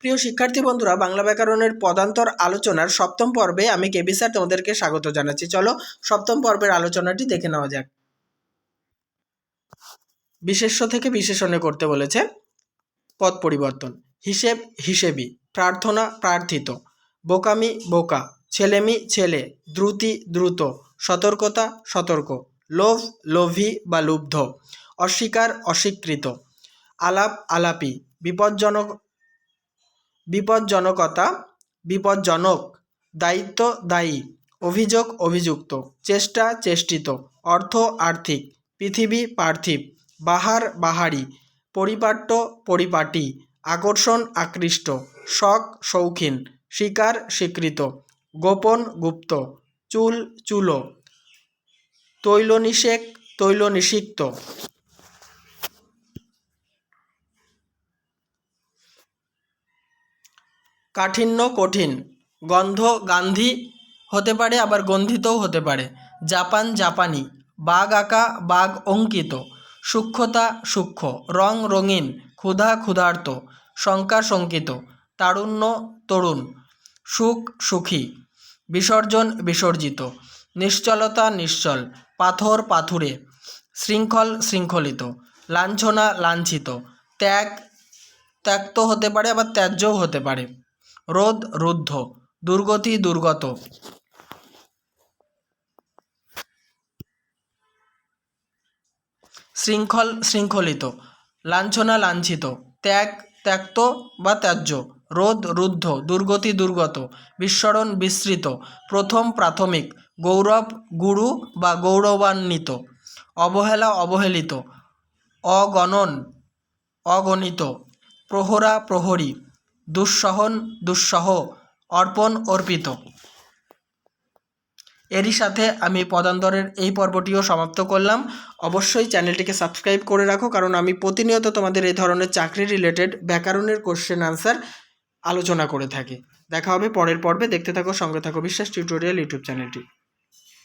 প্রিয় শিক্ষার্থী বন্ধুরা, বাংলা ব্যাকরণের পদান্তর আলোচনার সপ্তম পর্বে আমি কেবি স্যার তোমাদেরকে স্বাগত জানাচ্ছি। চলো সপ্তম পর্বের আলোচনাটি দেখে নেওয়া যাক। বিশেষ্য থেকে বিশেষণে করতে বলেছে। পদ পরিবর্তন: হিসেব হিসেবি, প্রার্থনা প্রার্থিত, বোকামি বোকা, ছেলেমি ছেলে, দ্রুতি দ্রুত, সতর্কতা সতর্ক, লোভ লোভী বা লুব্ধ, অস্বীকার অস্বীকৃত, আলাপ আলাপি, বিপজ্জনকতা বিপজ্জনক, দায়িত্ব দায়ী, অভিযোগ অভিযুক্ত, চেষ্টা চেষ্টিত, অর্থ আর্থিক, পৃথিবী পার্থিব, বাহার বাহারি, পরিপাট্য পরিপাটি, আকর্ষণ আকৃষ্ট, শখ শৌখিন, স্বীকার স্বীকৃত, গোপন গুপ্ত, চুল চুলো, তৈলনিষেক তৈলনিষিক্ত। কাঠিন্য কঠিন, গন্ধ গান্ধী হতে পারে, আবার গন্ধিতও হতে পারে। জাপান জাপানি, বাঘ আঁকা বাঘ অঙ্কিত, সূক্ষ্মতা সূক্ষ্ম, রং রঙিন, ক্ষুধা ক্ষুধার্ত, শঙ্কা শঙ্কিত, তারুণ্য তরুণ, সুখ সুখী, বিসর্জন বিসর্জিত, নিশ্চলতা নিশ্চল, পাথর পাথুরে, শৃঙ্খল শৃঙ্খলিত, লাঞ্ছনা লাঞ্ছিত, ত্যাগ ত্যক্ত হতে পারে, আবার ত্যায্যও হতে পারে। রোধ রুদ্ধ, দুর্গতি দুর্গত, শৃঙ্খল শৃঙ্খলিত, লাঞ্ছনা লাঞ্ছিত, ত্যাগ ত্যক্ত বা ত্যায্য, রোধ রুদ্ধ, দুর্গতি দুর্গত, বিস্মরণ বিস্মৃত, প্রথম প্রাথমিক, গৌরব গুরু বা গৌরবান্বিত, অবহেলা অবহেলিত, অগণন অগণিত, প্রহরা প্রহরী, দুঃসহন দুঃসহ, অর্পণ অর্পিত। এরই সাথে আমি পদান্তরের এই পর্বটিও সমাপ্ত করলাম। অবশ্যই চ্যানেলটিকে সাবস্ক্রাইব করে রাখো, কারণ আমি প্রতিনিয়ত তোমাদের এই ধরনের চাকরি রিলেটেড ব্যাকরণের কোশ্চেন আনসার আলোচনা করে থাকি। দেখা হবে পরের পর্বে। দেখতে থাকো, সঙ্গে থাকো বিশ্বাস টিউটোরিয়াল ইউটিউব চ্যানেলটি।